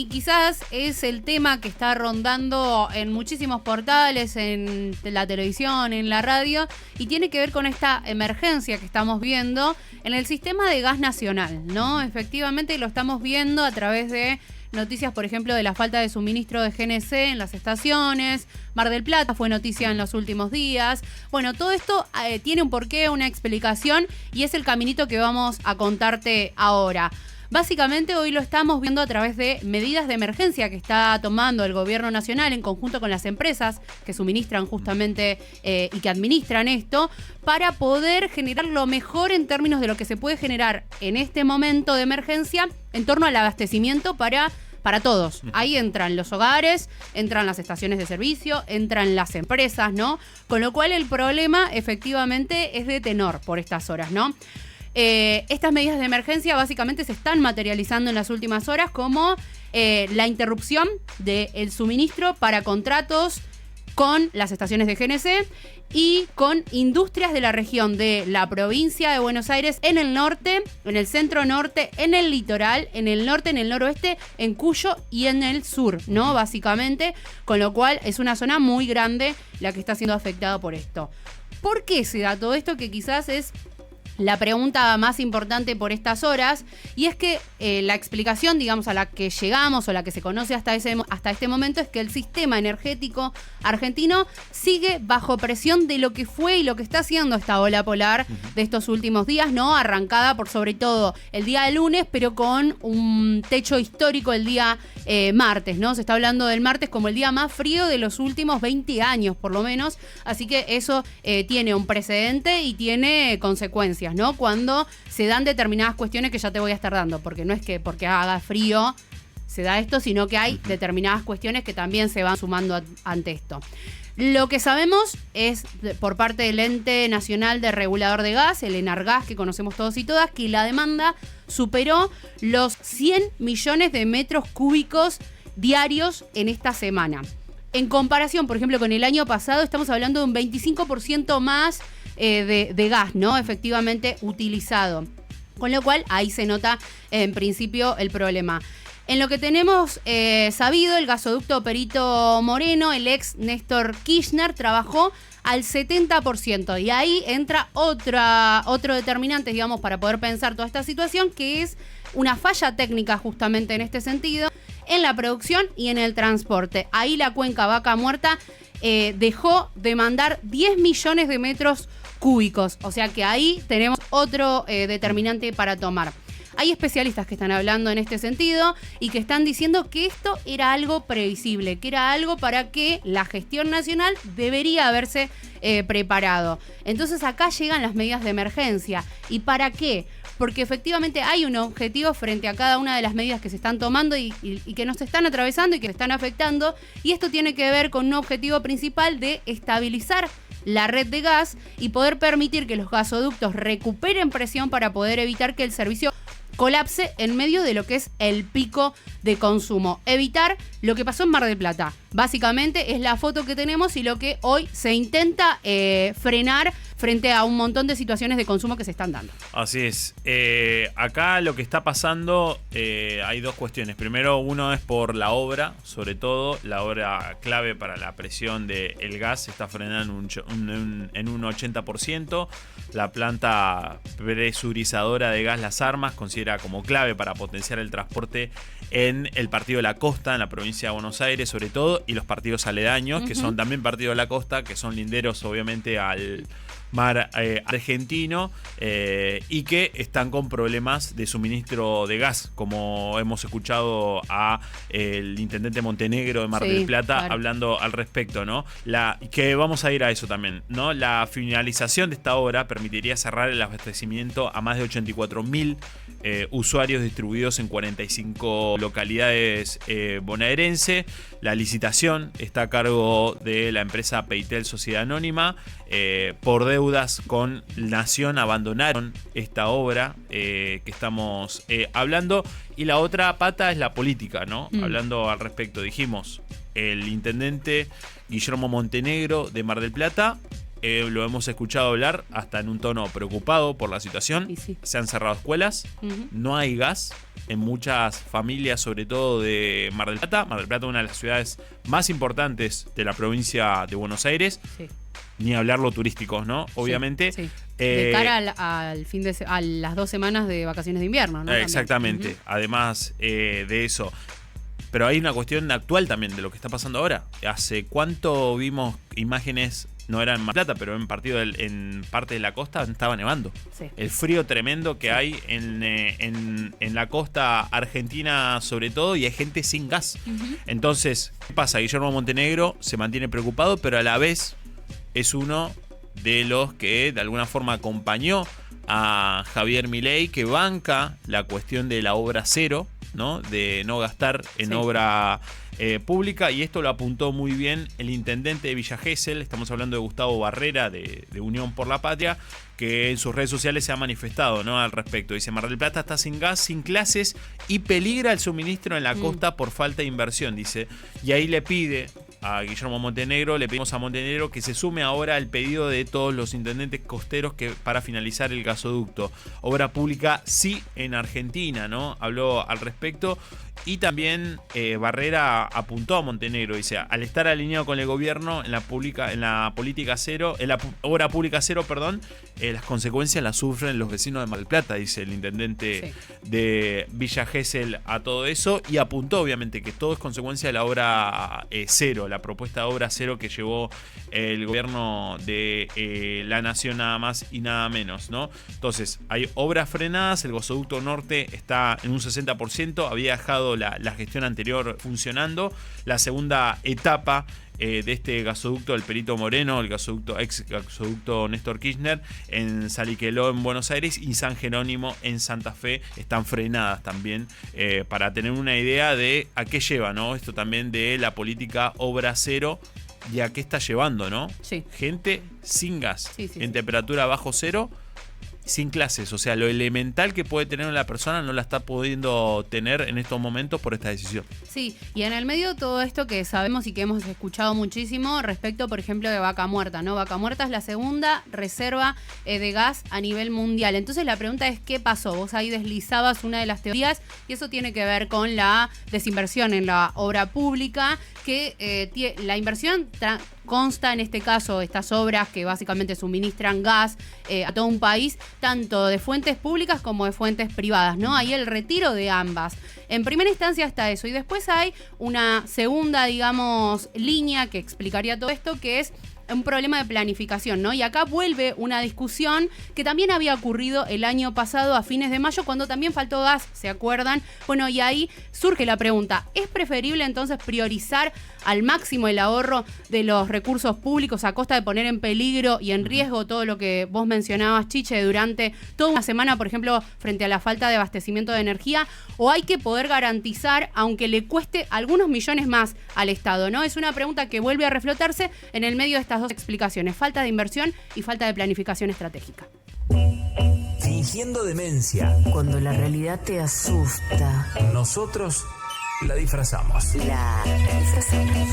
Y quizás es el tema que está rondando en muchísimos portales, en la televisión, en la radio, y tiene que ver con esta emergencia que estamos viendo en el sistema de gas nacional, ¿no? Efectivamente lo estamos viendo a través de noticias, por ejemplo, de la falta de suministro de GNC en las estaciones. Mar del Plata fue noticia en los últimos días. Bueno, todo esto tiene un porqué, una explicación, y es el caminito que vamos a contarte ahora. Básicamente hoy lo estamos viendo a través de medidas de emergencia que está tomando el gobierno nacional en conjunto con las empresas que suministran justamente y que administran esto, para poder generar lo mejor en términos de lo que se puede generar en este momento de emergencia en torno al abastecimiento para todos. Ahí entran los hogares, entran las estaciones de servicio, entran las empresas, ¿no? Con lo cual el problema efectivamente es de tenor por estas horas, ¿no? Estas medidas de emergencia básicamente se están materializando en las últimas horas como la interrupción del suministro para contratos con las estaciones de GNC y con industrias de la región de la provincia de Buenos Aires, en el norte, en el centro norte, en el litoral, en el norte, en el noroeste, en Cuyo y en el sur, ¿no? Básicamente, con lo cual es una zona muy grande la que está siendo afectada por esto. ¿Por qué se da todo esto? Que quizás es la pregunta más importante por estas horas, y es que la explicación, digamos, a la que llegamos o la que se conoce hasta este momento es que el sistema energético argentino sigue bajo presión de lo que fue y lo que está haciendo esta ola polar de estos últimos días, ¿no? Arrancada por sobre todo el día de lunes, pero con un techo histórico el día martes, ¿no? Se está hablando del martes como el día más frío de los últimos 20 años, por lo menos, así que eso tiene un precedente y tiene consecuencias, ¿no? Cuando se dan determinadas cuestiones que ya te voy a estar dando, porque no es que porque haga frío se da esto, sino que hay determinadas cuestiones que también se van sumando ante esto. Lo que sabemos es, por parte del Ente Nacional de Regulador de Gas, el ENARGAS, que conocemos todos y todas, que la demanda superó los 100 millones de metros cúbicos diarios en esta semana. En comparación, por ejemplo, con el año pasado, estamos hablando de un 25% más de gas, ¿no? Efectivamente utilizado. Con lo cual, ahí se nota en principio el problema. En lo que tenemos sabido, el gasoducto Perito Moreno, el ex Néstor Kirchner, trabajó al 70%. Y ahí entra otro determinante, digamos, para poder pensar toda esta situación, que es una falla técnica justamente en este sentido, en la producción y en el transporte. Ahí la cuenca Vaca Muerta dejó de mandar 10 millones de metros cúbicos. O sea que ahí tenemos otro determinante para tomar. Hay especialistas que están hablando en este sentido y que están diciendo que esto era algo previsible, que era algo para que la gestión nacional debería haberse preparado. Entonces acá llegan las medidas de emergencia. ¿Y para qué? Porque efectivamente hay un objetivo frente a cada una de las medidas que se están tomando y que nos están atravesando y que están afectando. Y esto tiene que ver con un objetivo principal de estabilizar la red de gas y poder permitir que los gasoductos recuperen presión para poder evitar que el servicio colapse en medio de lo que es el pico de consumo. Evitar lo que pasó en Mar del Plata. Básicamente es la foto que tenemos y lo que hoy se intenta frenar frente a un montón de situaciones de consumo que se están dando. Así es. Acá lo que está pasando, hay dos cuestiones. Primero, uno es por la obra, sobre todo la obra clave para la presión del gas se está frenando en un 80%. La planta presurizadora de gas Las Armas considera como clave para potenciar el transporte en el partido de la costa, en la provincia de Buenos Aires sobre todo, y los partidos aledaños, que son también partidos de la costa, que son linderos obviamente al mar argentino, y que están con problemas de suministro de gas, como hemos escuchado a el intendente Montenegro de Mar del Plata, claro, hablando al respecto, ¿no? Que vamos a ir a eso también, ¿no? La finalización de esta obra permitiría cerrar el abastecimiento a más de 84.000 usuarios distribuidos en 45 localidades bonaerenses. La licitación está a cargo de la empresa Peitel Sociedad Anónima. Por deudas con Nación abandonaron esta obra que estamos hablando. Y la otra pata es la política, ¿no? Hablando al respecto, dijimos, el intendente Guillermo Montenegro de Mar del Plata lo hemos escuchado hablar hasta en un tono preocupado por la situación. Sí. Se han cerrado escuelas, no hay gas en muchas familias, sobre todo de Mar del Plata. Mar del Plata, una de las ciudades más importantes de la provincia de Buenos Aires. Sí. Ni hablar lo turísticos, ¿no? Obviamente. Sí. De cara a las 2 semanas de vacaciones de invierno, ¿no? Exactamente. Además de eso. Pero hay una cuestión actual también de lo que está pasando ahora. ¿Hace cuánto vimos imágenes? No era en Mar del Plata, pero en parte de la costa estaba nevando. Sí. El frío tremendo que hay en la costa argentina sobre todo, y hay gente sin gas. Entonces, ¿qué pasa? Guillermo Montenegro se mantiene preocupado, pero a la vez es uno de los que de alguna forma acompañó a Javier Milei, que banca la cuestión de la obra cero, ¿no? De no gastar en obra pública, y esto lo apuntó muy bien el intendente de Villa Gesell. Estamos hablando de Gustavo Barrera de Unión por la Patria, que en sus redes sociales se ha manifestado, ¿no?, al respecto. Dice: Mar del Plata está sin gas, sin clases y peligra el suministro en la costa por falta de inversión, dice. Y ahí le pide a Guillermo Montenegro, le pedimos a Montenegro que se sume ahora al pedido de todos los intendentes costeros que para finalizar el gasoducto. Obra pública sí en Argentina, ¿no? Habló al respecto. Y también Barrera apuntó a Montenegro, dice: al estar alineado con el gobierno en la política cero, en la obra pública cero, las consecuencias las sufren los vecinos de Mar del Plata, dice el intendente de Villa Gesell a todo eso, y apuntó obviamente que todo es consecuencia de la obra cero, la propuesta de obra cero que llevó el gobierno de la nación, nada más y nada menos, ¿no? Entonces, hay obras frenadas, el gasoducto norte está en un 60%, había dejado la gestión anterior funcionando. La segunda etapa de este gasoducto del Perito Moreno, el ex gasoducto Néstor Kirchner, en Saliqueló en Buenos Aires y San Jerónimo en Santa Fe, están frenadas también, para tener una idea de a qué lleva, ¿no? Esto también de la política obra cero y a qué está llevando, ¿no? Sí. Gente sin gas, en temperatura bajo cero, sin clases. O sea, lo elemental que puede tener una persona no la está pudiendo tener en estos momentos por esta decisión. Sí, y en el medio de todo esto que sabemos y que hemos escuchado muchísimo respecto, por ejemplo, de Vaca Muerta, ¿no? Vaca Muerta es la segunda reserva de gas a nivel mundial. Entonces la pregunta es: ¿qué pasó? Vos ahí deslizabas una de las teorías, y eso tiene que ver con la desinversión en la obra pública, que la inversión consta en este caso estas obras que básicamente suministran gas a todo un país, tanto de fuentes públicas como de fuentes privadas, ¿no? Hay el retiro de ambas. En primera instancia está eso, y después hay una segunda, digamos, línea que explicaría todo esto, que es un problema de planificación, ¿no? Y acá vuelve una discusión que también había ocurrido el año pasado a fines de mayo, cuando también faltó gas, ¿se acuerdan? Bueno, y ahí surge la pregunta: ¿es preferible entonces priorizar al máximo el ahorro de los recursos públicos a costa de poner en peligro y en riesgo todo lo que vos mencionabas, Chiche, durante toda una semana, por ejemplo, frente a la falta de abastecimiento de energía? ¿O hay que poder garantizar, aunque le cueste algunos millones más al Estado, ¿no? Es una pregunta que vuelve a reflotarse en el medio de estas dos explicaciones: falta de inversión y falta de planificación estratégica. Fingiendo demencia. Cuando la realidad te asusta. Nosotros la disfrazamos. La disfrazamos.